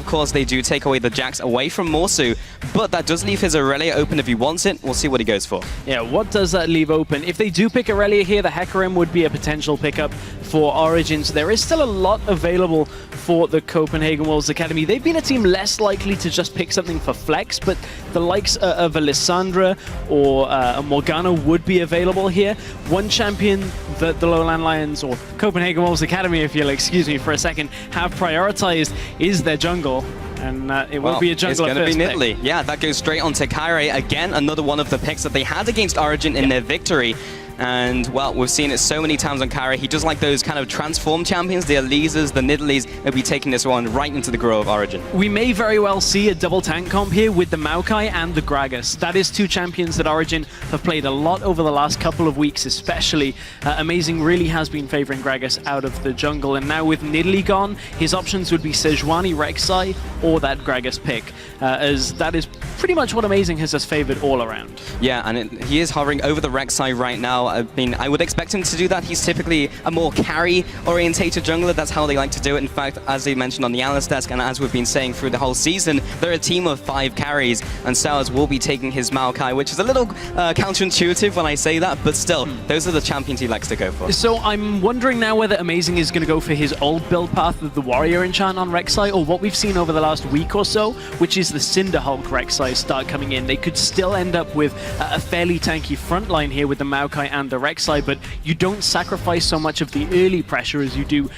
course, they do take away the Jax away from Morsu, but that does leave his Aurelia open if he wants it. We'll see what he goes for. Yeah, what does that leave open? If they do pick Aurelia here, the Hecarim would be a potential pickup for Origen. So there is still a lot available for the Copenhagen Wolves Academy. They've been a team less likely to just pick something for flex, but the likes of Alessandra or Morgana would be available here. One champion that the Lowland Lions, or Copenhagen Wolves Academy, if you'll excuse me for a second, have prioritized is their jungle. And it will be a jungler. It's going to be Nidalee. Yeah, that goes straight on to Kairi. Again, another one of the picks that they had against Origen in their victory. And, well, we've seen it so many times on Kairi. He does like those kind of transform champions, the Alizas, the Nidalees. He'll be taking this one right into the grill of Origen. We may very well see a double tank comp here with the Maokai and the Gragas. That is two champions that Origen have played a lot over the last couple of weeks, especially. Amazing really has been favoring Gragas out of the jungle. And now with Nidalee gone, his options would be Sejuani, Rek'Sai, or that Gragas pick, as that is pretty much what Amazing has us favored all around. Yeah, and he is hovering over the Rek'Sai right now. I mean, I would expect him to do that. He's typically a more carry-orientated jungler. That's how they like to do it. In fact, as they mentioned on the analyst desk, and as we've been saying through the whole season, they're a team of 5 carries, and Sowers will be taking his Maokai, which is a little counterintuitive when I say that, but still, those are the champions he likes to go for. So I'm wondering now whether Amazing is going to go for his old build path of the Warrior enchant on Rek'Sai, or what we've seen over the last week or so, which is the Cinder Hulk Rek'Sai start coming in. They could still end up with a fairly tanky front line here with the Maokai and the Rek'Sai, but you don't sacrifice so much of the early pressure as you do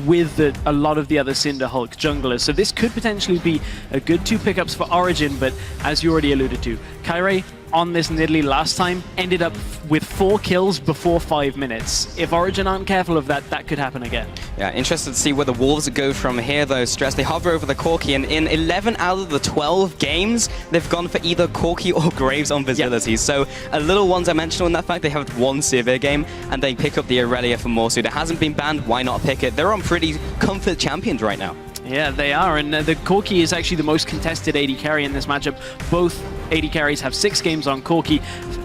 with a lot of the other Cinder Hulk junglers. So this could potentially be a good 2 pickups for Origen, but as you already alluded to, Kairi on this Nidalee last time ended up with 4 kills before 5 minutes. If Origen aren't careful of that, that could happen again. Yeah, interested to see where the Wolves go from here, though. Stress, they hover over the Corki, and in 11 out of the 12 games, they've gone for either Corki or Graves on visibility. Yep. So a little one-dimensional in that fact. They have one Sivir game, and they pick up the Aurelia for Morsu. It hasn't been banned, why not pick it? They're on pretty comfort champions right now. Yeah, they are, and the Corki is actually the most contested AD carry in this matchup. Both AD carries have 6 games on Corki.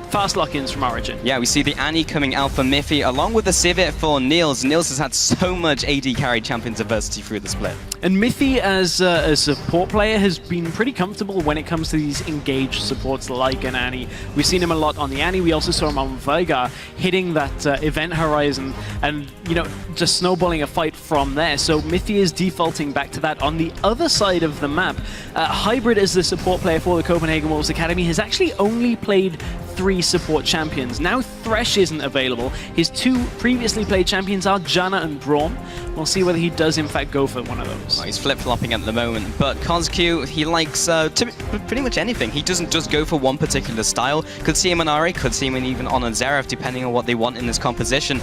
Fast lock-ins from Origen. Yeah, we see the Annie coming out for Miffy, along with the Sivir for Niels. Niels has had so much AD carry champions diversity through the split. And Miffy, as a support player, has been pretty comfortable when it comes to these engaged supports like an Annie. We've seen him a lot on the Annie. We also saw him on Veigar, hitting that event horizon and, you know, just snowballing a fight from there. So Miffy is defaulting back to that. On the other side of the map, Hybrid, as the support player for the Copenhagen Wolves Academy, has actually only played 3 support champions. Now Thresh isn't available. His 2 previously played champions are Janna and Braum. We'll see whether he does in fact go for one of those. Well, he's flip-flopping at the moment, but Kozq, he likes pretty much anything. He doesn't just go for one particular style. Could see him on Ahri, could see him even on a Xerath, depending on what they want in this composition.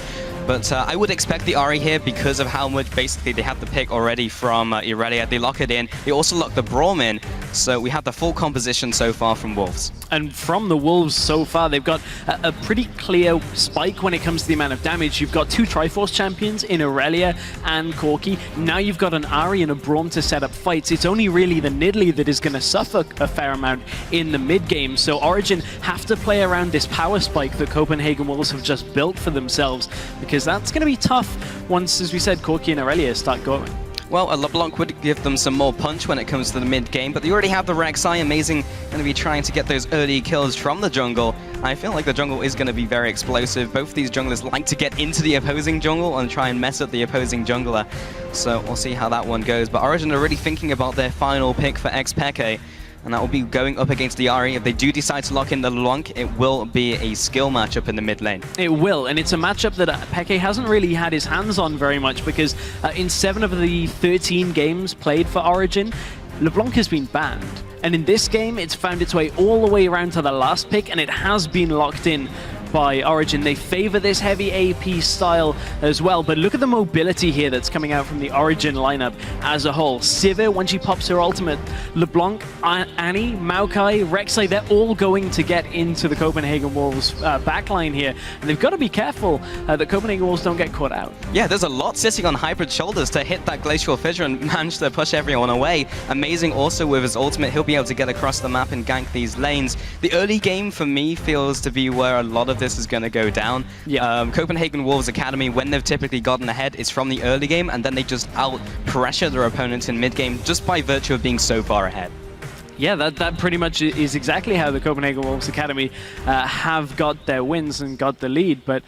But I would expect the Ahri here because of how much basically they have the pick already from Aurelia. They lock it in. They also lock the Braum in. So we have the full composition so far from Wolves. And from the Wolves so far, they've got a pretty clear spike when it comes to the amount of damage. You've got 2 Triforce champions in Aurelia and Corki. Now you've got an Ahri and a Braum to set up fights. It's only really the Nidalee that is going to suffer a fair amount in the mid-game. So Origen have to play around this power spike that Copenhagen Wolves have just built for themselves, because that's going to be tough once, as we said, Corki and Aurelia start going. Well, a LeBlanc would give them some more punch when it comes to the mid-game, but they already have the Rek'Sai. Amazing going to be trying to get those early kills from the jungle. I feel like the jungle is going to be very explosive. Both of these junglers like to get into the opposing jungle and try and mess up the opposing jungler. So we'll see how that one goes. But Origen are really thinking about their final pick for Xpeke, and that will be going up against the Ahri. If they do decide to lock in the LeBlanc, it will be a skill matchup in the mid lane. It will, and it's a matchup that Peke hasn't really had his hands on very much, because in 7 of the 13 games played for Origen, LeBlanc has been banned. And in this game, it's found its way all the way around to the last pick, and it has been locked in by Origen. They favor this heavy AP style as well, but look at the mobility here that's coming out from the Origen lineup as a whole. Sivir, when she pops her ultimate, LeBlanc, Annie, Maokai, Rek'Sai, they're all going to get into the Copenhagen Wolves backline here, and they've got to be careful that Copenhagen Wolves don't get caught out. Yeah, there's a lot sitting on Hybrid's shoulders to hit that Glacial Fissure and manage to push everyone away. Amazing also with his ultimate, he'll be able to get across the map and gank these lanes. The early game for me feels to be where a lot of of this is going to go down. Yeah. Copenhagen Wolves Academy, when they've typically gotten ahead, is from the early game, and then they just out-pressure their opponents in mid-game just by virtue of being so far ahead. Yeah, that pretty much is exactly how the Copenhagen Wolves Academy have got their wins and got the lead. But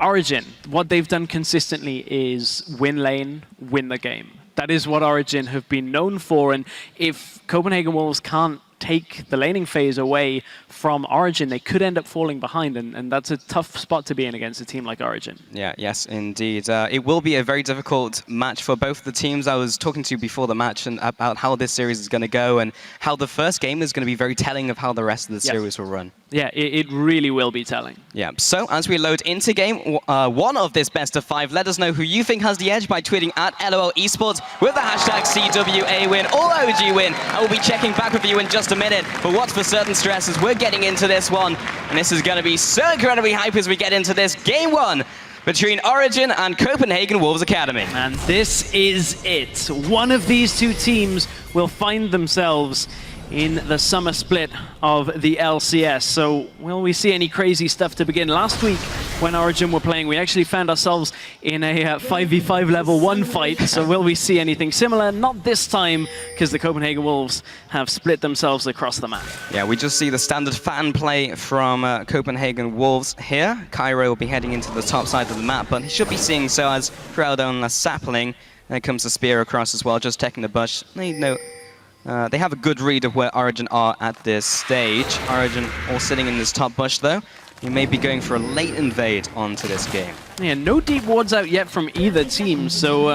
Origen, what they've done consistently is win lane, win the game. That is what Origen have been known for, and if Copenhagen Wolves can't take the laning phase away from Origen, they could end up falling behind, and that's a tough spot to be in against a team like Origen. Yeah, yes, indeed. It will be a very difficult match for both the teams. I was talking to you before the match and about how this series is going to go and how the first game is going to be very telling of how the rest of the series will run. Yeah, it really will be telling. Yeah, so as we load into game one of this best of 5, let us know who you think has the edge by tweeting at LOL Esports with the hashtag CWAWin or OGWin. I will be checking back with you in just a minute, but what's for certain, Stress, is we're getting into this one, and this is going to be so incredibly hype as we get into this game 1 between Origen and Copenhagen Wolves Academy. And this is it. One of these two teams will find themselves in the summer split of the LCS. So will we see any crazy stuff to begin? Last week when Origen were playing, we actually found ourselves in a 5v5 level 1 fight. So will we see anything similar? Not this time, because the Copenhagen Wolves have split themselves across the map. Yeah, we just see the standard fan play from Copenhagen Wolves here. Cairo will be heading into the top side of the map, but he should be seeing Soaz crowd on a sapling. There comes the spear across as well, just checking the bush. They have a good read of where Origen are at this stage. Origen all sitting in this top bush though. He may be going for a late invade onto this game. Yeah, no deep wards out yet from either team, so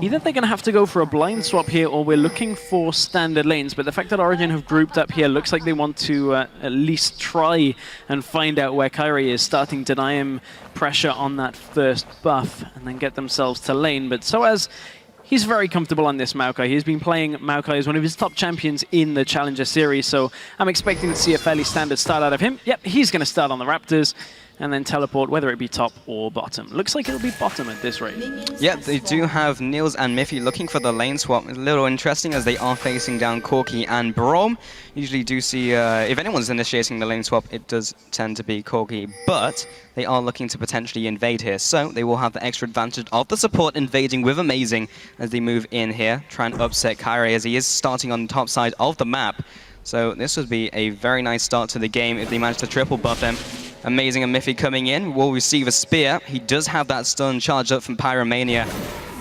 either they're going to have to go for a blind swap here or we're looking for standard lanes. But the fact that Origen have grouped up here looks like they want to at least try and find out where Kyrie is, starting to deny him pressure on that first buff and then get themselves to lane. But Soaz, he's very comfortable on this Maokai. He's been playing Maokai as one of his top champions in the Challenger Series, so I'm expecting to see a fairly standard start out of him. Yep, he's going to start on the Raptors and then teleport, whether it be top or bottom. Looks like it'll be bottom at this rate. Yeah, they do have Niels and Miffy looking for the lane swap. It's a little interesting as they are facing down Corki and Braum. Usually do see, if anyone's initiating the lane swap, it does tend to be Corki, but they are looking to potentially invade here. So they will have the extra advantage of the support invading with Amazing as they move in here, try and upset Kyrie as he is starting on the top side of the map. So this would be a very nice start to the game if they manage to triple buff him. Amazing and Miffy coming in, will receive a spear. He does have that stun charged up from Pyromania.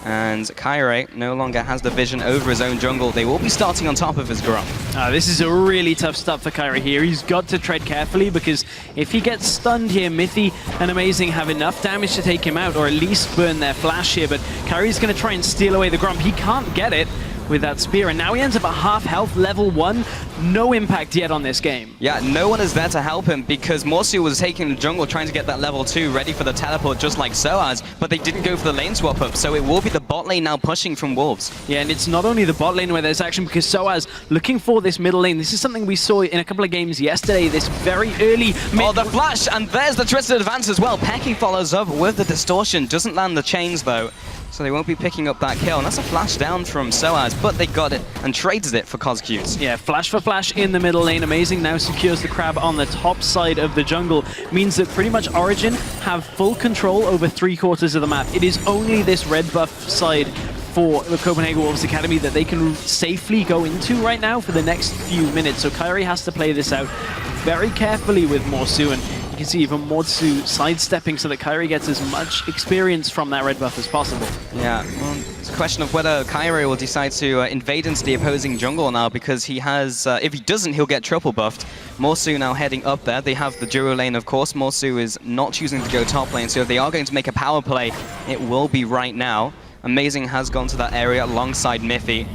And Kyrie no longer has the vision over his own jungle. They will be starting on top of his Gromp. This is a really tough start for Kyrie here. He's got to tread carefully because if he gets stunned here, Miffy and Amazing have enough damage to take him out or at least burn their flash here. But Kyrie's going to try and steal away the Gromp. He can't get it with that spear, and now he ends up at half health, level 1. No impact yet on this game. Yeah, no one is there to help him because Morsu was taking the jungle trying to get that level 2 ready for the teleport just like Soaz, but they didn't go for the lane swap up, so it will be the bot lane now pushing from Wolves. Yeah, and it's not only the bot lane where there's action because Soaz looking for this middle lane. This is something we saw in a couple of games yesterday, this very early Oh, the flash, and there's the twisted advance as well. Pecky follows up with the distortion, doesn't land the chains though. So they won't be picking up that kill. And that's a flash down from Soaz, but they got it and traded it for Coscute. Yeah, flash for flash in the middle lane. Amazing now secures the crab on the top side of the jungle. Means that pretty much Origen have full control over 3/4 of the map. It is only this red buff side for the Copenhagen Wolves Academy that they can safely go into right now for the next few minutes. So Kyrie has to play this out very carefully with Morsu, and you can see even Morsu sidestepping so that Kyrie gets as much experience from that red buff as possible. Yeah, well, it's a question of whether Kyrie will decide to invade into the opposing jungle now, because he has, if he doesn't, he'll get triple buffed. Morsu now heading up there. They have the duo lane, of course. Morsu is not choosing to go top lane, so if they are going to make a power play, it will be right now. Amazing has gone to that area alongside Miffy.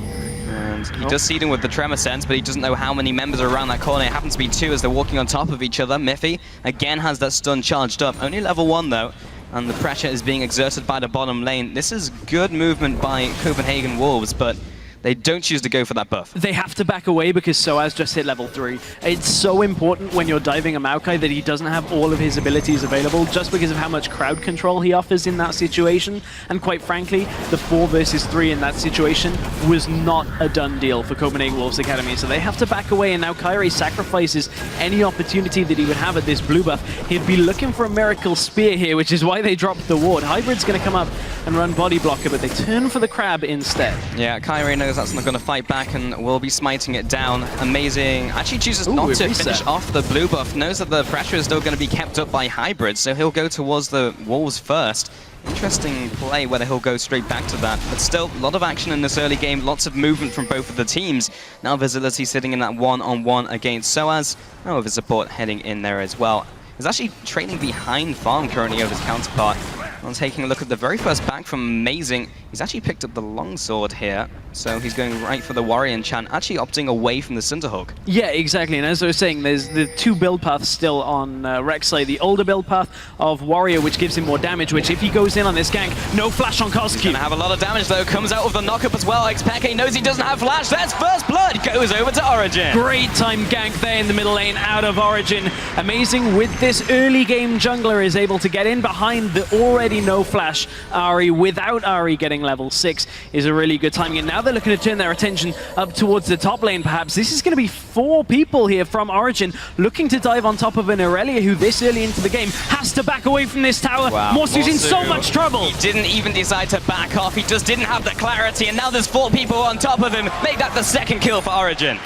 And he does see them with the tremor sense, but he doesn't know how many members are around that corner. It happens to be 2 as they're walking on top of each other. Miffy again has that stun charged up. Only level 1 though, and the pressure is being exerted by the bottom lane. This is good movement by Copenhagen Wolves, but they don't choose to go for that buff. They have to back away because Soaz just hit level 3. It's so important when you're diving a Maokai that he doesn't have all of his abilities available just because of how much crowd control he offers in that situation. And quite frankly, the 4 versus 3 in that situation was not a done deal for Copenhagen Wolves Academy. So they have to back away, and now Kairi sacrifices any opportunity that he would have at this blue buff. He'd be looking for a Miracle Spear here, which is why they dropped the ward. Hybrid's going to come up and run Body Blocker, but they turn for the Crab instead. Yeah, Kairi knows that's not going to fight back and will be smiting it down. Amazing. Actually chooses not to finish off the blue buff. Knows that the pressure is still going to be kept up by Hybrid, so he'll go towards the Wolves first. Interesting play whether he'll go straight back to that. But still, a lot of action in this early game. Lots of movement from both of the teams. Now Visibility sitting in that one-on-one against Soaz. Now with his support heading in there as well. He's actually trailing behind Farm currently over his counterpart. On taking a look at the very first back from Amazing, he's actually picked up the longsword here. So he's going right for the Warrior enchant, actually opting away from the Cinderhawk. Yeah, exactly. And as I was saying, there's the 2 build paths still on Rek'Sai. The older build path of Warrior, which gives him more damage, which if he goes in on this gank, no flash on Coscue. He's going to have a lot of damage though. Comes out with the knock-up as well. Xpeke knows he doesn't have flash. That's first blood. Goes over to Origen. Great time gank there in the middle lane out of Origen. Amazing with this early game jungler is able to get in behind the already no flash Ahri without Ahri getting level 6 is a really good timing. And now they're looking to turn their attention up towards the top lane perhaps. This is going to be 4 people here from Origen looking to dive on top of an Aurelia who this early into the game has to back away from this tower. Wow. Morsu's in so much trouble. He didn't even decide to back off. He just didn't have the clarity, and now there's 4 people on top of him. Make that the second kill for Origen.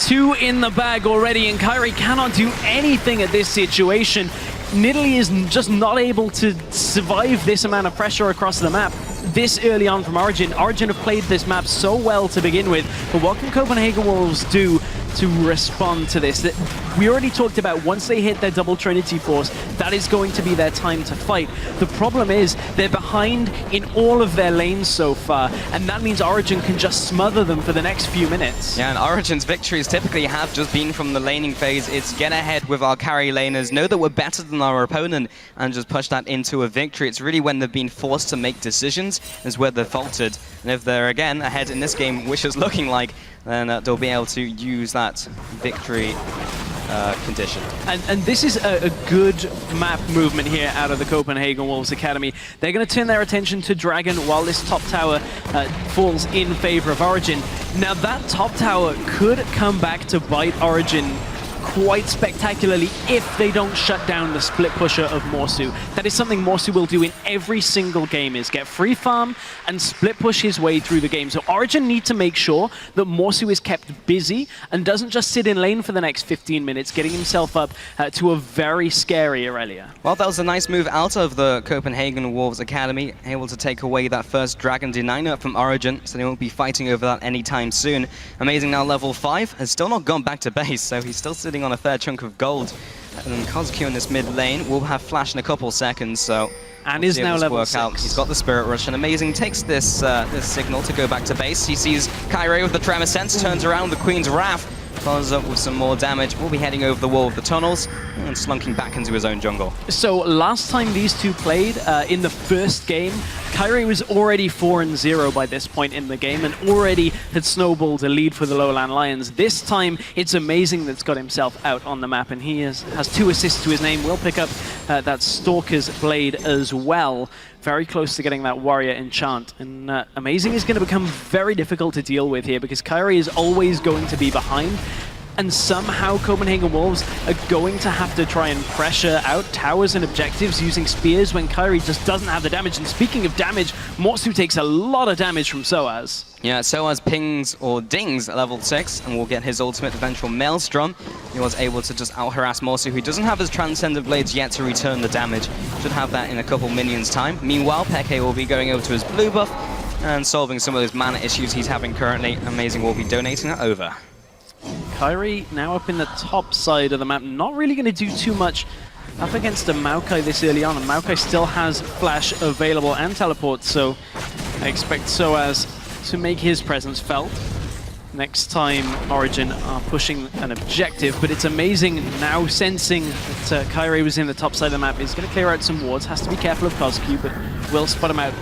2 in the bag already, and Kairi cannot do anything at this situation. Nidalee is just not able to survive this amount of pressure across the map this early on from Origen. Origen have played this map so well to begin with, but what can Copenhagen Wolves do to respond to this? We already talked about once they hit their double Trinity Force, that is going to be their time to fight. The problem is they're behind in all of their lanes so far, and that means Origen can just smother them for the next few minutes. Yeah, and Origen's victories typically have just been from the laning phase. It's get ahead with our carry laners, know that we're better than our opponent, and just push that into a victory. It's really when they've been forced to make decisions is where they've faltered. And if they're again ahead in this game, which is looking like, then they'll be able to use that victory condition. And this is a good map movement here out of the Copenhagen Wolves Academy. They're going to turn their attention to Dragon while this top tower falls in favor of Origen. Now that top tower could come back to bite Origen quite spectacularly if they don't shut down the split pusher of Morsu. That is something Morsu will do in every single game, is get free farm and split push his way through the game. So Origen need to make sure that Morsu is kept busy and doesn't just sit in lane for the next 15 minutes, getting himself up to a very scary Aurelia. Well, that was a nice move out of the Copenhagen Wolves Academy, able to take away that first Dragon Denier from Origen, so they won't be fighting over that anytime soon. Amazing now level 5, has still not gone back to base, so he's still sitting on a fair chunk of gold. And then Coscue in this mid lane will have flash in a couple seconds, so and is now level 6. He's got the Spirit Rush, and Amazing takes this this signal to go back to base. He sees Kairi with the Tremor Sense, turns around the Queen's Wrath, follows up with some more damage. We'll be heading over the wall of the tunnels and slunking back into his own jungle. So last time these two played, in the first game, Kairi was already 4-0 by this point in the game and already had snowballed a lead for the Lowland Lions. This time, it's Amazing that's got himself out on the map, and he has 2 assists to his name. Will pick up that Stalker's Blade as well. Very close to getting that Warrior enchant. And Amazing is going to become very difficult to deal with here because Kairi is always going to be behind. And somehow Copenhagen Wolves are going to have to try and pressure out towers and objectives using spears when Kairi just doesn't have the damage. And speaking of damage, Morsu takes a lot of damage from Soaz. Yeah, Soaz pings or dings at level 6 and will get his ultimate eventual Maelstrom. He was able to just out-harass Morsu, who doesn't have his Transcendent Blades yet to return the damage. Should have that in a couple minions' time. Meanwhile, Peke will be going over to his blue buff and solving some of those mana issues he's having currently. Amazing will be donating that over. Kairi now up in the top side of the map, not really going to do too much up against a Maokai this early on, and Maokai still has Flash available and Teleport, so I expect Soaz to make his presence felt. Next time Origen are pushing an objective, but it's Amazing now sensing that Kairi was in the top side of the map. He's going to clear out some wards, has to be careful of Coscue, but will spot him out.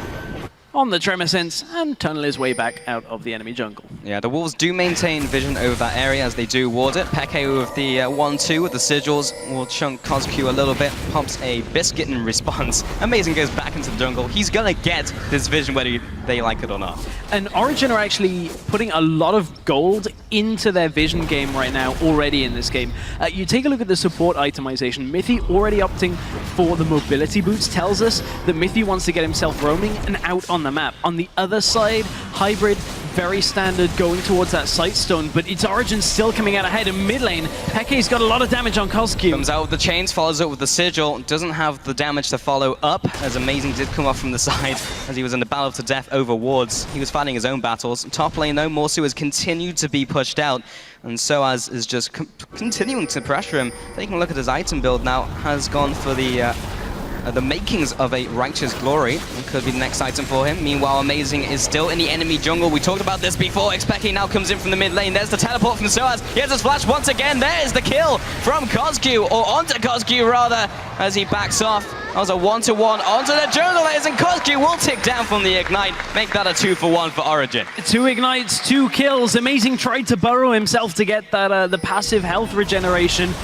on the Tremor Sense and tunnel his way back out of the enemy jungle. Yeah, the Wolves do maintain vision over that area as they do ward it. Peke with the 1-2 with the sigils will chunk Cosq a little bit, pops a biscuit in response. Amazing goes back into the jungle. He's gonna get this vision whether they like it or not. And Origen are actually putting a lot of gold into their vision game right now already in this game. You take a look at the support itemization. Mithy already opting for the mobility boots tells us that Mithy wants to get himself roaming and out on the map. On the other side, Hybrid, very standard, going towards that Sightstone, but it's Origen still coming out ahead in mid lane. Peke's got a lot of damage on Cosq. Comes out with the chains, follows up with the sigil, doesn't have the damage to follow up, as Amazing did come off from the side as he was in the battle to death over wards. He was fighting his own battles. Top lane, though, Morsu has continued to be pushed out, and Soaz is just continuing to pressure him. Taking a look at his item build now, has gone for the makings of a Righteous Glory. It could be the next item for him. Meanwhile, Amazing is still in the enemy jungle. We talked about this before. Xpeke now comes in from the mid lane. There's the teleport from Soaz. He has his flash once again. There's the kill from Cosq, or onto Cosq rather, as he backs off. That was a 1-to-1 onto the jungle, and Cosq will tick down from the ignite. Make that a 2-for-1 for Origen. 2 ignites, 2 kills. Amazing tried to burrow himself to get that the passive health regeneration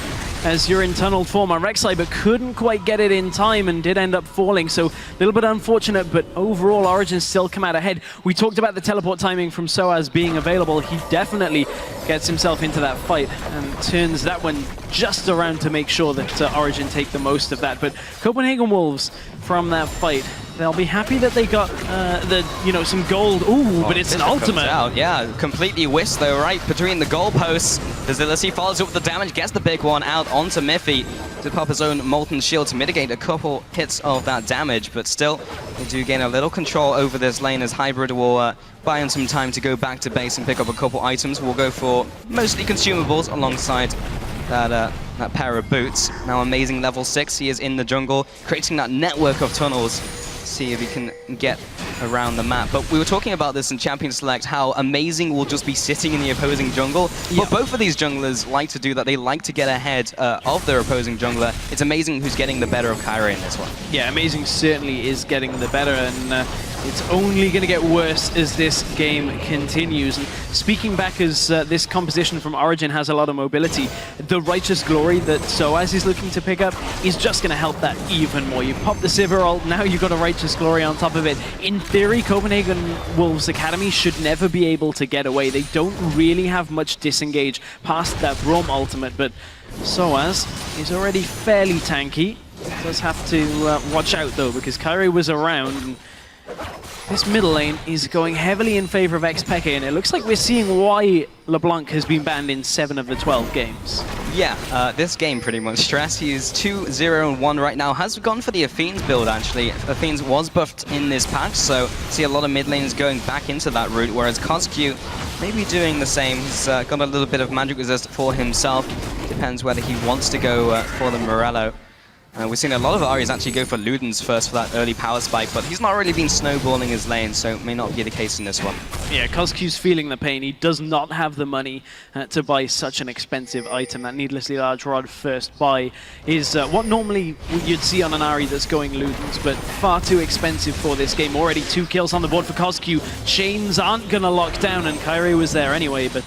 as you're in tunneled form on Rek'Sai, but couldn't quite get it in time and did end up falling. So a little bit unfortunate, but overall Origen still come out ahead. We talked about the teleport timing from Soaz being available. He definitely gets himself into that fight and turns that one just around to make sure that Origen take the most of that. But Copenhagen Wolves from that fight, they'll be happy that they got some gold. Ooh, but it's an ultimate. Out. Yeah, completely whisked though, right between the goalposts. Dazilisi follows up with the damage, gets the big one out onto Mithy to pop his own Molten Shield to mitigate a couple hits of that damage, but still, they do gain a little control over this lane as Hybrid will buy him some time to go back to base and pick up a couple items. We'll go for mostly consumables alongside that pair of boots. Now Amazing level 6, he is in the jungle, creating that network of tunnels. See if he can get around the map. But we were talking about this in Champion Select, how Amazing will just be sitting in the opposing jungle. But both of these junglers like to do that. They like to get ahead of their opposing jungler. It's Amazing who's getting the better of Kyrie in this one. Yeah, Amazing certainly is getting the better, and it's only going to get worse as this game continues. And speaking back as this composition from Origen has a lot of mobility, the Righteous Glory that Soaz is looking to pick up is just going to help that even more. You pop the Sivir ult, now you've got a Righteous Glory on top of it. In theory, Copenhagen Wolves Academy should never be able to get away. They don't really have much disengage past that Braum ultimate, but Soaz is already fairly tanky. Does have to watch out though, because Kyrie was around. And this middle lane is going heavily in favor of Xpeke, and it looks like we're seeing why LeBlanc has been banned in 7 of the 12 games. Yeah, this game pretty much stressed. He is 2-0-1 right now. Has gone for the Athenes build, actually. Athenes was buffed in this patch, so see a lot of mid lanes going back into that route, whereas Cosq maybe doing the same. He's got a little bit of magic resist for himself. Depends whether he wants to go for the Morello. We've seen a lot of Aries actually go for Ludens first for that early power spike, but he's not really been snowballing his lane, so it may not be the case in this one. Yeah, Cosq's feeling the pain. He does not have the money to buy such an expensive item. That needlessly large rod first buy is what normally you'd see on an Ahri that's going Ludens, but far too expensive for this game. Already 2 kills on the board for Cosq. Chains aren't going to lock down, and Kyrie was there anyway, but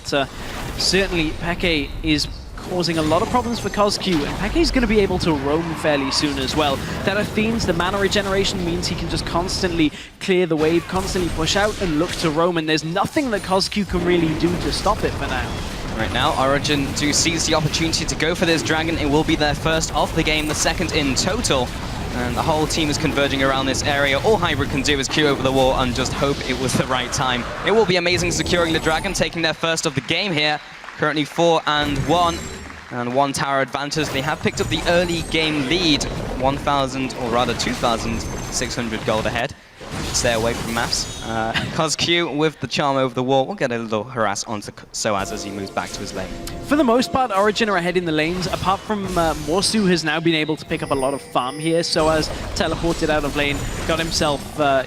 certainly Peke is causing a lot of problems for Cosq, and Peke's going to be able to roam fairly soon as well. That Athenes, the mana regeneration, means he can just constantly clear the wave, constantly push out and look to roam, and there's nothing that Cosq can really do to stop it for now. Right now, Origen do seize the opportunity to go for this dragon. It will be their first of the game, the second in total. And the whole team is converging around this area. All Hybrid can do is queue over the wall and just hope it was the right time. It will be Amazing securing the dragon, taking their first of the game here. Currently 4-1. And 1 tower advantage. They have picked up the early game lead, 1,000 or rather 2,600 gold ahead. Stay away from maps. Cosq with the charm over the wall will get a little harass onto Soaz as he moves back to his lane. For the most part, Origen are ahead in the lanes. Apart from Morsu has now been able to pick up a lot of farm here. Soaz teleported out of lane, got himself a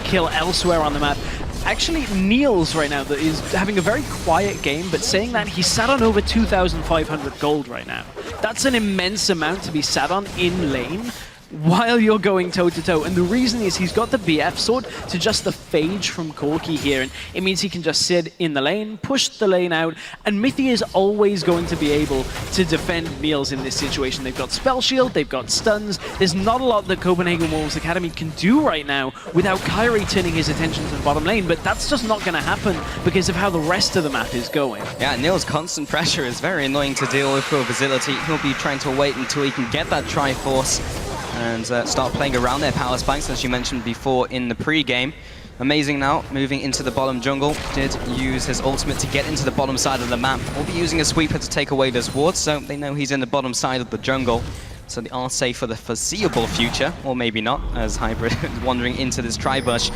kill elsewhere on the map. Actually, Niels right now that is having a very quiet game, but saying that he sat on over 2,500 gold right now. That's an immense amount to be sat on in lane. while you're going toe-to-toe. And the reason is he's got the BF sword to just the phage from Corki here. And it means he can just sit in the lane, push the lane out, and Mithy is always going to be able to defend Niels in this situation. They've got Spell Shield, they've got stuns. There's not a lot that Copenhagen Wolves Academy can do right now without Kyrie turning his attention to the bottom lane, but that's just not going to happen because of how the rest of the map is going. Yeah, Niels' constant pressure is very annoying to deal with for Facility. He'll be trying to wait until he can get that Triforce and start playing around their power spikes, as you mentioned before in the pre-game. Amazing now, moving into the bottom jungle. Did use his ultimate to get into the bottom side of the map. Will be using a sweeper to take away this ward, so they know he's in the bottom side of the jungle. So they are safe for the foreseeable future, or maybe not, as Hybrid is wandering into this tri-bush.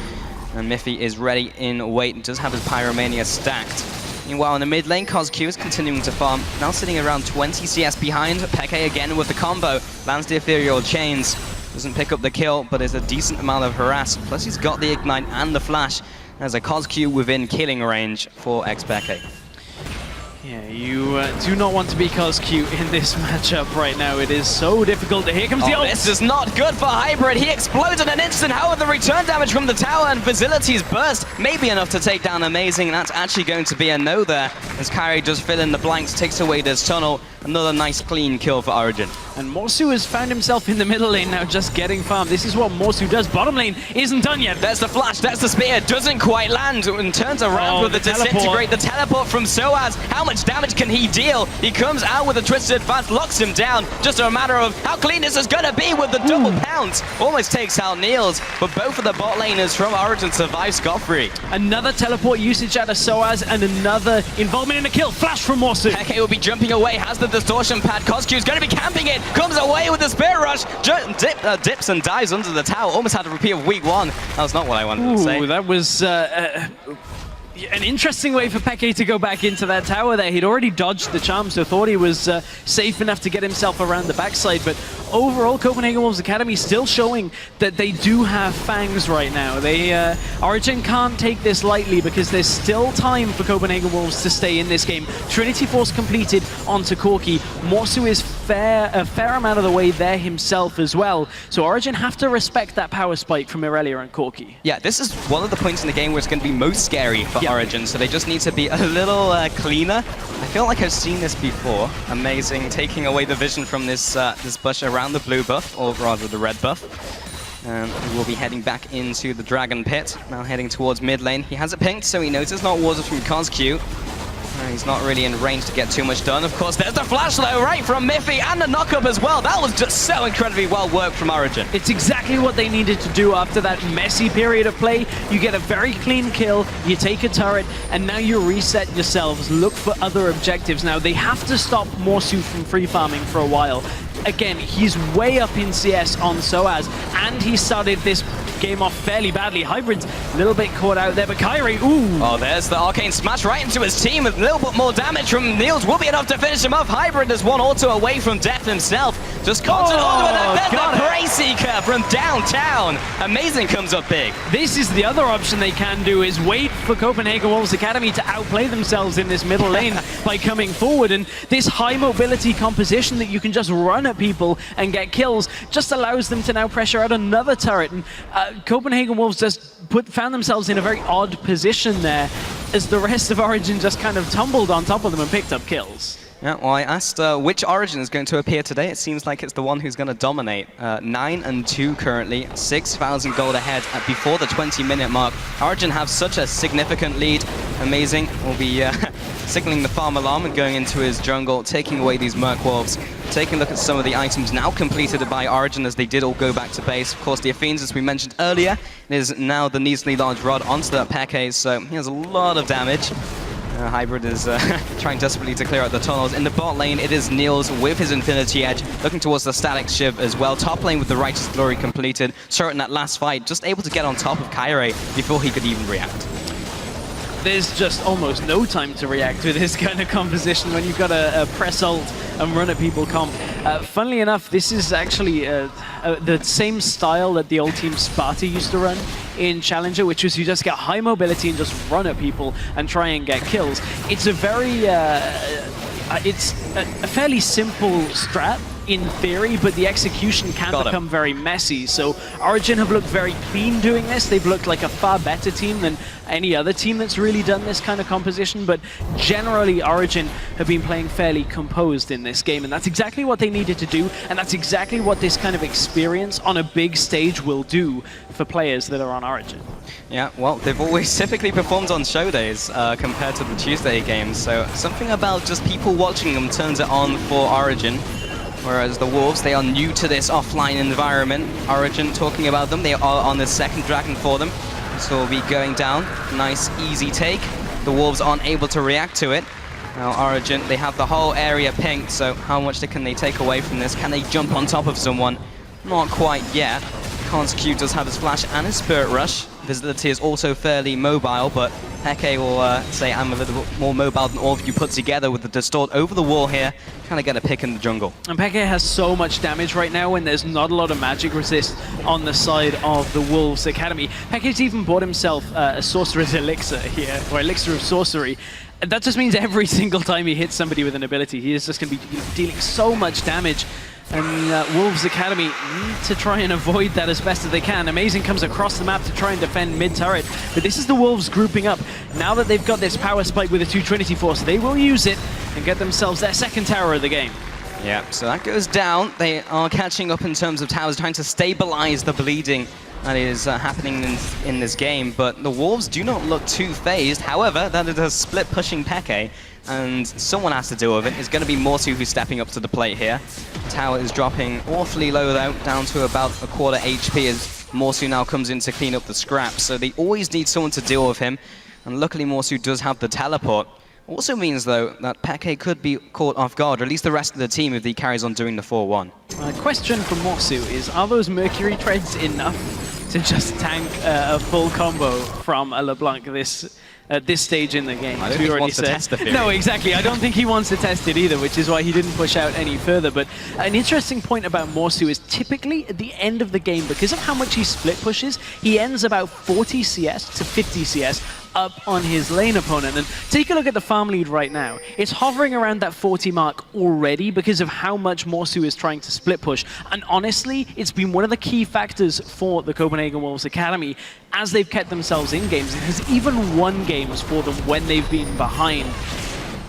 And Miffy is ready in wait and does have his Pyromania stacked. Meanwhile, in the mid lane, CosQ is continuing to farm, now sitting around 20 CS behind. Peke again with the combo, lands the Ethereal Chains. Doesn't pick up the kill, but is a decent amount of harass. Plus he's got the Ignite and the Flash. There's a CosQ within killing range for Peke. Yeah, you do not want to be CosQ in this matchup right now. It is so difficult. Here comes the ult. This is not good for Hybrid. He explodes in an instant. However, the return damage from the tower and Facility's burst may be enough to take down Amazing. That's actually going to be a no there, as Kyrie does fill in the blanks, takes away this tunnel. Another nice clean kill for Origen. And Morsu has found himself in the middle lane now, just getting farmed. This is what Morsu does. Bottom lane isn't done yet. There's the flash, there's the spear. Doesn't quite land and turns around with the disintegrate. The teleport from Soaz. How much damage can he deal? He comes out with a twisted advance, locks him down. Just a matter of how clean this is going to be with the double pounce. Almost takes out Niels, but both of the bot laners from Origen survive scot-free. Another teleport usage out of Soaz and another involvement in a kill. Flash from Morsu. Peke will be jumping away, has the distortion pad. CosQ is going to be camping it, comes away with the spear rush, dips and dives under the tower. Almost had a repeat of week one. That was not what I wanted to say. That was an interesting way for Peke to go back into that tower there. He'd already dodged the charm, so thought he was safe enough to get himself around the backside. But overall, Copenhagen Wolves Academy still showing that they do have fangs right now. Origen can't take this lightly because there's still time for Copenhagen Wolves to stay in this game. Trinity Force completed onto Corki. Morsu is a fair amount of the way there himself as well. So Origen have to respect that power spike from Irelia and Corki. Yeah, this is one of the points in the game where it's going to be most scary for Origen, so they just need to be a little cleaner. I feel like I've seen this before. Amazing, taking away the vision from this this bush around the blue buff, or rather the red buff. We will be heading back into the Dragon Pit, now heading towards mid lane. He has it pinked, so he knows it's not warded from CosQ. He's not really in range to get too much done. Of course, there's the flash though, right from Miffy, and the knock-up as well. That was just so incredibly well worked from Origen. It's exactly what they needed to do after that messy period of play. You get a very clean kill, you take a turret, and now you reset yourselves. Look for other objectives. Now, they have to stop Morsu from free farming for a while. Again, he's way up in CS on Soaz, and he started this game off fairly badly. Hybrid's a little bit caught out there, but Kyrie, ooh! Oh, there's the arcane smash right into his team. A little bit more damage from Niels will be enough to finish him off. Hybrid is one auto away from death himself. Just constant auto with it. There's the Prey Seeker from downtown. Amazing comes up big. This is the other option they can do, is wait for Copenhagen Wolves Academy to outplay themselves in this middle lane by coming forward. And this high mobility composition that you can just run at people and get kills just allows them to now pressure out another turret. And Copenhagen Wolves just found themselves in a very odd position there as the rest of Origen just kind of tumbled on top of them and picked up kills. Yeah, well, I asked which Origen is going to appear today. It seems like it's the one who's going to dominate. 9-2 currently, 6,000 gold ahead before the 20-minute mark. Origen have such a significant lead. Amazing. Will be signaling the farm alarm and going into his jungle, taking away these Merc Wolves. Taking a look at some of the items now completed by Origen, as they did all go back to base. Of course, the Athenes, as we mentioned earlier, is now the Neasly Large Rod onto that Peke, so he has a lot of damage. Hybrid is trying desperately to clear out the tunnels. In the bot lane, it is Niels with his Infinity Edge, looking towards the Static Shiv as well. Top lane with the Righteous Glory completed. Turret in that last fight, just able to get on top of Kyrie before he could even react. There's just almost no time to react with this kind of composition when you've got a press ult and run at people comp. Funnily enough, this is actually the same style that the old team Sparta used to run in Challenger, which was you just get high mobility and just run at people and try and get kills. It's a very, it's a fairly simple strat, in theory, but the execution can become very messy. So Origen have looked very clean doing this. They've looked like a far better team than any other team that's really done this kind of composition, but generally Origen have been playing fairly composed in this game, and that's exactly what they needed to do, and that's exactly what this kind of experience on a big stage will do for players that are on Origen. Yeah, well, they've always typically performed on show days compared to the Tuesday games, so something about just people watching them turns it on for Origen. Whereas the Wolves, they are new to this offline environment. Origen talking about them, they are on the second dragon for them. So will be going down, nice easy take. The Wolves aren't able to react to it. Now Origen, they have the whole area pinked, so how much can they take away from this? Can they jump on top of someone? Not quite yet. Khan's Q does have his flash and his Spirit Rush. Visibility is also fairly mobile, but Peke will say, I'm a little bit more mobile than all of you put together with the Distort over the wall here, trying to get a pick in the jungle. And Peke has so much damage right now when there's not a lot of magic resist on the side of the Wolves Academy. Peke's even bought himself a Sorcerer's Elixir here, or Elixir of Sorcery. And that just means every single time he hits somebody with an ability, he is just going to be dealing so much damage. And Wolves Academy need to try and avoid that as best as they can. Amazing comes across the map to try and defend mid-turret, but this is the Wolves grouping up. Now that they've got this power spike with a 2 Trinity Force, they will use it and get themselves their second tower of the game. Yeah, so that goes down. They are catching up in terms of towers, trying to stabilize the bleeding that is happening in this game, but the Wolves do not look too phased. However, that is a split pushing Peke, and someone has to deal with it. It's going to be Morsu who's stepping up to the plate here. Tower is dropping awfully low though, down to about a quarter HP as Morsu now comes in to clean up the scraps. So they always need someone to deal with him, and luckily Morsu does have the teleport. Also means though that Peke could be caught off guard, or at least the rest of the team if he carries on doing the 4-1. Question from Morsu is, are those Mercury Treads enough to just tank a full combo from a LeBlanc at this stage in the game? I don't think he wants to test the theory. No, exactly. I don't think he wants to test it either, which is why he didn't push out any further. But an interesting point about Morsu is typically at the end of the game, because of how much he split pushes, he ends about 40 CS to 50 CS up on his lane opponent. And take a look at the farm lead right now. It's hovering around that 40 mark already because of how much Morsu is trying to split push. And honestly, it's been one of the key factors for the Copenhagen Wolves Academy as they've kept themselves in games. It has even won games for them when they've been behind.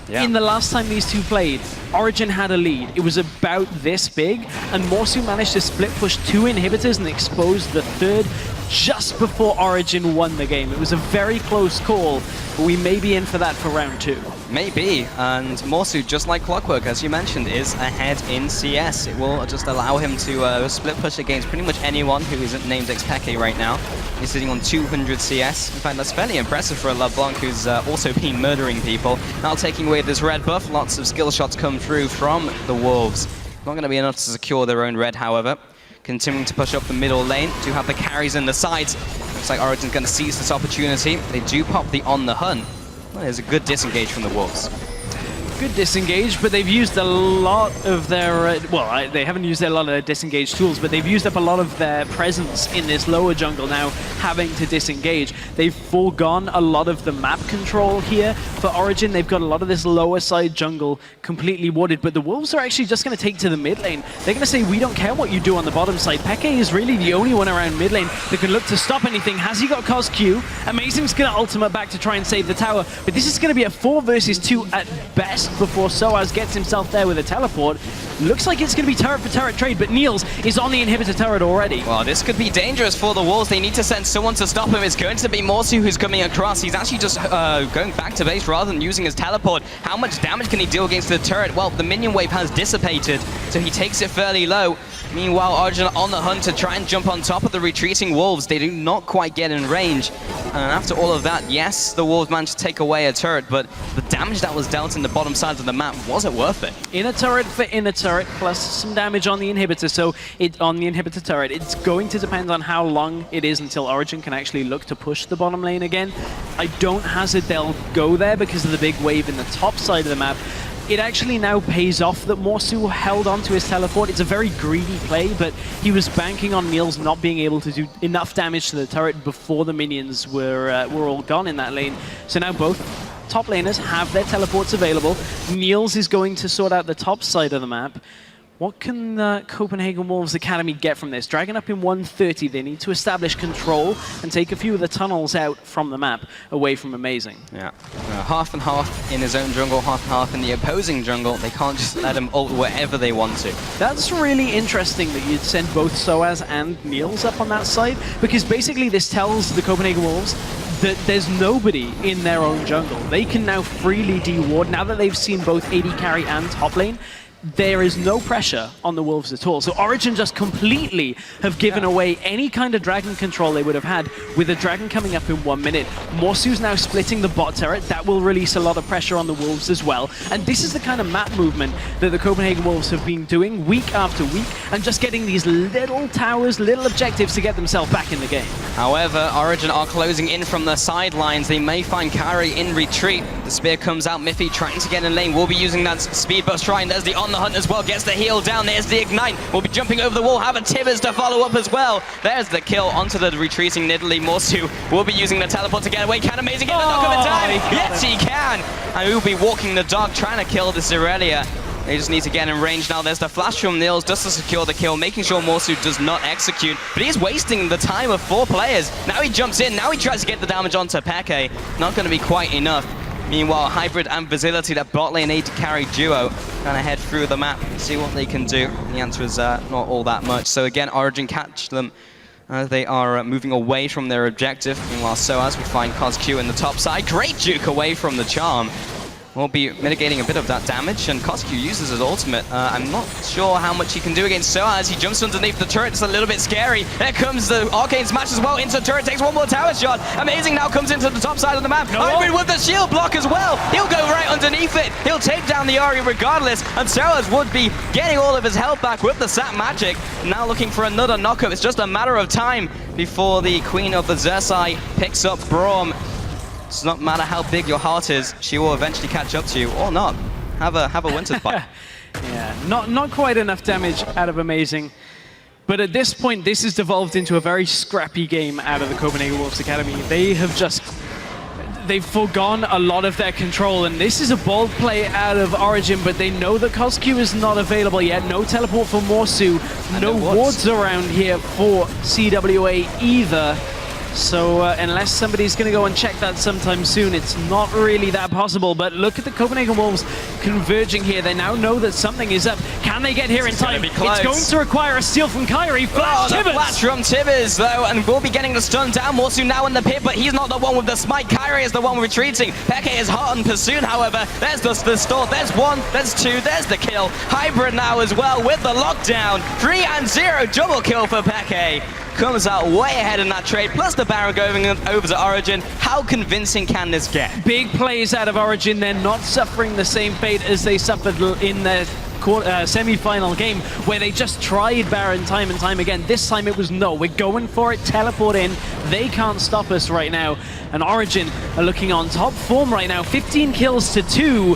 Yeah. In the last time these two played, Origen had a lead. It was about this big, and Morsu managed to split push 2 inhibitors and expose the third just before Origen won the game. It was a very close call, but we may be in for that for round 2. Maybe, and Morsu, just like clockwork, as you mentioned, is ahead in CS. It will just allow him to split push against pretty much anyone who isn't named Xpeke right now. He's sitting on 200 CS. In fact, that's fairly impressive for a LeBlanc who's also been murdering people. Now taking away this red buff, lots of skill shots come through from the Wolves. Not going to be enough to secure their own red, however. Continuing to push up the middle lane, do have the carries in the sides. Looks like Origen's going to seize this opportunity. They do pop the on the hunt. Well, there's a good disengage from the Wolves. Good disengage, but they've used a lot of their, they haven't used a lot of their disengage tools, but they've used up a lot of their presence in this lower jungle now, having to disengage. They've foregone a lot of the map control here for Origen. They've got a lot of this lower side jungle completely warded, but the Wolves are actually just going to take to the mid lane. They're going to say, we don't care what you do on the bottom side. Peke is really the only one around mid lane that can look to stop anything. Has he got Cos Q? Amazing's going to ultimate back to try and save the tower, but this is going to be a 4 versus 2 at best before Soaz gets himself there with a teleport. Looks like it's going to be turret for turret trade, but Niels is on the inhibitor turret already. Well, this could be dangerous for the Wolves. They need to send someone to stop him. It's going to be Morsu who's coming across. He's actually just going back to base rather than using his teleport. How much damage can he deal against the turret? Well, the minion wave has dissipated, so he takes it fairly low. Meanwhile, Origen on the hunt to try and jump on top of the retreating Wolves. They do not quite get in range. And after all of that, yes, the Wolves managed to take away a turret, but the damage that was dealt in the bottom side of the map, was it worth it? Inner turret for inner turret, plus some damage on the inhibitor. So on the inhibitor turret, it's going to depend on how long it is until Origen can actually look to push the bottom lane again. I don't hazard they'll go there because of the big wave in the top side of the map. It actually now pays off that Morsu held onto his teleport. It's a very greedy play, but he was banking on Niels not being able to do enough damage to the turret before the minions were all gone in that lane. So now both top laners have their teleports available. Niels is going to sort out the top side of the map. What can the Copenhagen Wolves Academy get from this? Dragon up in 130. They need to establish control and take a few of the tunnels out from the map, away from Amazing. Yeah, half and half in his own jungle, half and half in the opposing jungle. They can't just let him ult wherever they want to. That's really interesting that you'd send both Soaz and Niels up on that side, because basically this tells the Copenhagen Wolves that there's nobody in their own jungle. They can now freely de-ward, now that they've seen both AD carry and top lane. There is no pressure on the Wolves at all. So Origen just completely have given away any kind of Dragon control they would have had with the Dragon coming up in 1 minute. Morsu's now splitting the bot turret. That will release a lot of pressure on the Wolves as well. And this is the kind of map movement that the Copenhagen Wolves have been doing week after week and just getting these little towers, little objectives to get themselves back in the game. However, Origen are closing in from the sidelines. They may find Kyrie in retreat. The spear comes out. Miffy trying to get in lane. Will be using that speed burst shrine. There's the on the hunt as well, gets the heal down, there's the ignite, will be jumping over the wall, have a Tibbers to follow up as well. There's the kill onto the retreating Nidalee. Morsu will be using the teleport to get away. Can Amazing get the knock of a time? Yes, he can! And he'll be walking the dog, trying to kill this Irelia. They just need to get in range now. There's the flash from Niels just to secure the kill, making sure Morsu does not execute. But he's wasting the time of 4 players. Now he jumps in, now he tries to get the damage onto Peke. Not going to be quite enough. Meanwhile, Hybrid and Facility, that bot lane AD carry duo, kind of head through the map, see what they can do. The answer is not all that much. So again, Origen catch them. They are moving away from their objective. Meanwhile, Soaz, we find CosQ in the top side. Great juke away from the charm. We'll be mitigating a bit of that damage, and CosQ uses his ultimate. I'm not sure how much he can do against Soaz. He jumps underneath the turret, it's a little bit scary. There comes the Arcane Smash as well into the turret, takes one more tower shot. Amazing now comes into the top side of the map. Hybrid with the shield block as well. He'll go right underneath it. He'll take down the Ari regardless, and Soaz would be getting all of his health back with the Sap Magic. Now looking for another knockup. It's just a matter of time before the Queen of the Xerxai picks up Braum. It does not matter how big your heart is, she will eventually catch up to you, or not. Have a winter's bite. Yeah, not quite enough damage out of Amazing. But at this point, this has devolved into a very scrappy game out of the Copenhagen Wolves Academy. They've forgone a lot of their control, and this is a bold play out of Origen, but they know that CosQ is not available yet. No teleport for Morsu, no wards around here for CWA either. So unless somebody's going to go and check that sometime soon, it's not really that possible. But look at the Copenhagen Wolves converging here. They now know that something is up. Can they get here in time? It's going to require a steal from Kyrie. Flash Tibbers! Flash from Tibbers, though, and will be getting the stun down. Morsu now in the pit, but he's not the one with the smite. Kyrie is the one retreating. Peke is hot in pursuit, however. There's the stall. There's 1, there's 2, there's the kill. Hybrid now as well with the lockdown. 3 and 0, double kill for Peke. Comes out way ahead in that trade, plus the Baron going over to Origen. How convincing can this get? Big plays out of Origen. They're not suffering the same fate as they suffered in their semi-final game, where they just tried Baron time and time again. This time it was no, we're going for it, teleport in. They can't stop us right now. And Origen are looking on top form right now, 15 kills to 2.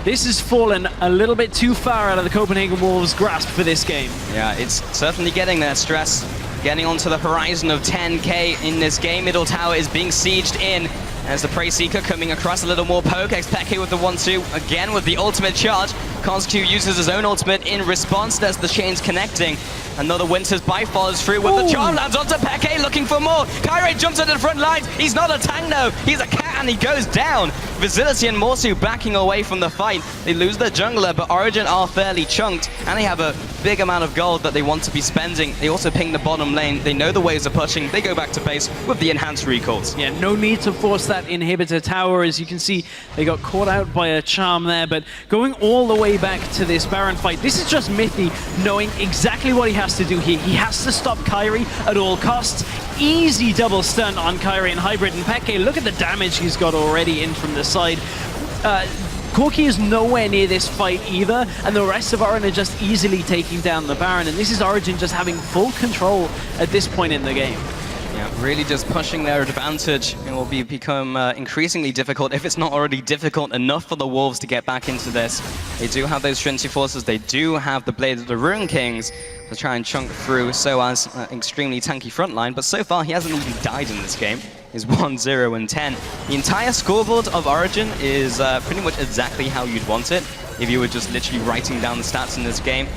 This has fallen a little bit too far out of the Copenhagen Wolves' grasp for this game. Yeah, it's certainly getting there. Stress getting onto the horizon of 10k in this game. Middle tower is being sieged in as the Prey Seeker coming across a little more poke. Peke with the 1-2 again with the ultimate charge. CosQ uses his own ultimate in response. There's the chains connecting. Another Winter's Bite follows through with the charm, lands onto Peke, looking for more. Kyrie jumps into the front lines. He's not a tank though. He's a cat and he goes down. Facility and Morsu backing away from the fight. They lose their jungler, but Origen are fairly chunked, and they have a big amount of gold that they want to be spending. They also ping the bottom lane. They know the waves are pushing. They go back to base with the enhanced recalls. Yeah, no need to force that inhibitor tower. As you can see, they got caught out by a charm there, but going all the way back to this Baron fight, this is just Mithy knowing exactly what he has to do here. He has to stop Kyrie at all costs. Easy double stun on Kyrie and Hybrid, and Peke, look at the damage he's got already in from the side. Corki is nowhere near this fight either, and the rest of Origen are just easily taking down the Baron, and this is Origen just having full control at this point in the game. Yeah, really just pushing their advantage. It will become increasingly difficult, if it's not already difficult enough for the Wolves to get back into this. They do have those Trinity Forces, they do have the Blade of the Ruin Kings to try and chunk through Soaz extremely tanky frontline, but so far he hasn't even died in this game. Is 1-0 and 10. The entire scoreboard of Origen is pretty much exactly how you'd want it if you were just literally writing down the stats in this game.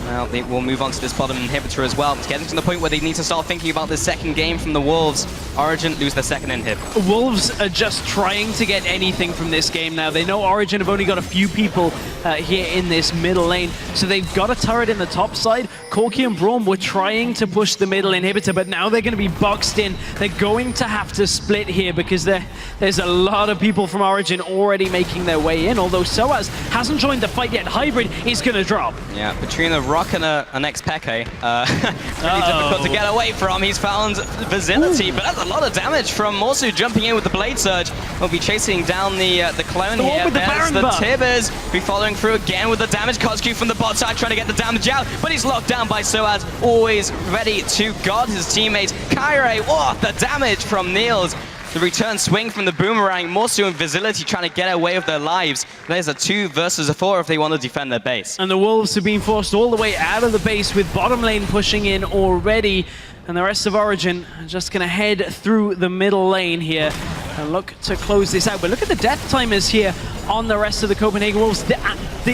Well, they will move on to this bottom inhibitor as well. It's getting to the point where they need to start thinking about this second game from the Wolves. Origen lose their second inhib. Wolves are just trying to get anything from this game now. They know Origen have only got a few people here in this middle lane, so they've got a turret in the top side. Corki and Braum were trying to push the middle inhibitor, but now they're going to be boxed in. They're going to have to split here because there's a lot of people from Origen already making their way in, although Soaz hasn't joined the fight yet. Hybrid is going to drop. Yeah, between a Rock and an ex-Peke, really difficult to get away from. He's found Vicinity, but that's a lot of damage from Morsu jumping in with the Blade Surge. We'll be chasing down the clone here. There's the Tibbers, be following through again with the damage. Kotsky from the bot side trying to get the damage out, but he's locked down by Soaz, always ready to guard his teammates. Kyrie, oh, the damage from Niels. The return swing from the boomerang, Morsu and Vicinity trying to get away with their lives. There's a 2 versus a 4 if they want to defend their base. And the Wolves have been forced all the way out of the base with bottom lane pushing in already. And the rest of Origen are just going to head through the middle lane here and look to close this out. But look at the death timers here on the rest of the Copenhagen Wolves. The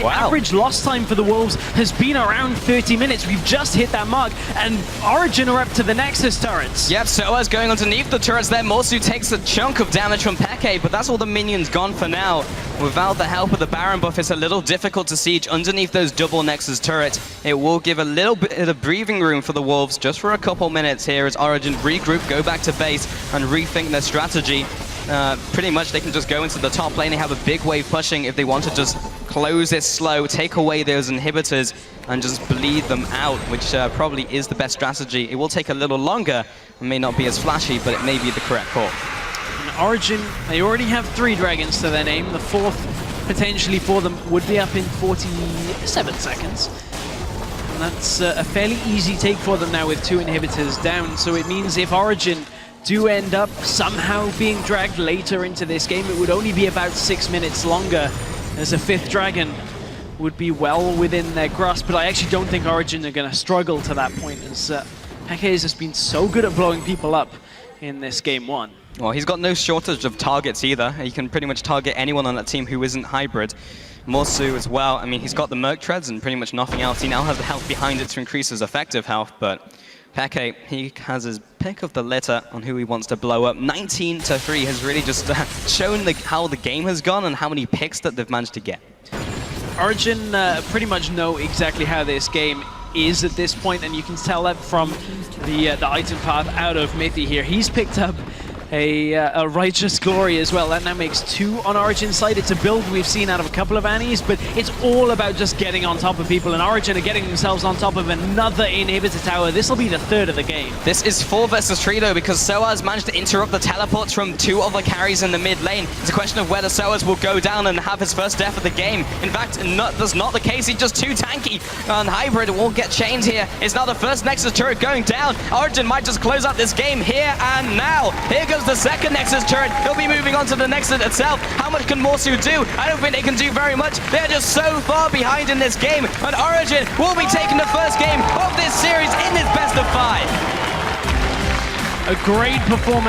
average loss time for the Wolves has been around 30 minutes. We've just hit that mark, and Origen are up to the Nexus turrets. Yep, Soaz going underneath the turrets there. Morsu takes a chunk of damage from Peke, but that's all the minions gone for now. Without the help of the Baron buff, it's a little difficult to siege underneath those double Nexus turrets. It will give a little bit of breathing room for the Wolves just for a couple minutes here as Origen regroup, go back to base, and rethink their strategy. Pretty much they can just go into the top lane. They have a big wave pushing if they want to just close this slow, take away those inhibitors, and just bleed them out, which probably is the best strategy. It will take a little longer, it may not be as flashy, but it may be the correct call. And Origen, they already have 3 dragons to their name. The 4th, potentially for them, would be up in 47 seconds. And that's a fairly easy take for them now with 2 inhibitors down. So it means if Origen do end up somehow being dragged later into this game, it would only be about 6 minutes longer, as a 5th dragon would be well within their grasp. But I actually don't think Origen are going to struggle to that point, as Peke has just been so good at blowing people up in this game 1. Well, he's got no shortage of targets either. He can pretty much target anyone on that team who isn't hybrid. Morsu as well. I mean, he's got the Merc Treads and pretty much nothing else. He now has the health behind it to increase his effective health, but Peke, he has his pick of the litter on who he wants to blow up. 19-3 has really just shown how the game has gone and how many picks that they've managed to get. Origen pretty much know exactly how this game is at this point, and you can tell that from the item path out of Mithy here. He's picked up a Righteous Glory as well. That now makes 2 on Origen's side. It's a build we've seen out of a couple of Annies, but it's all about just getting on top of people, and Origen are getting themselves on top of another inhibitor tower. This will be the 3rd of the game. This is 4 versus 3 though, because Soaz managed to interrupt the teleports from 2 other carries in the mid lane. It's a question of whether Soaz will go down and have his first death of the game. In fact, that's not the case. He's just too tanky, and Hybrid will get chained here. It's now the first Nexus turret going down. Origen might just close out this game here and now. Here goes the second Nexus turret. He'll be moving on to the Nexus itself. How much can Morsu do? I don't think they can do very much. They're just so far behind in this game, and Origen will be taking the first game of this series in this best of 5. A great performance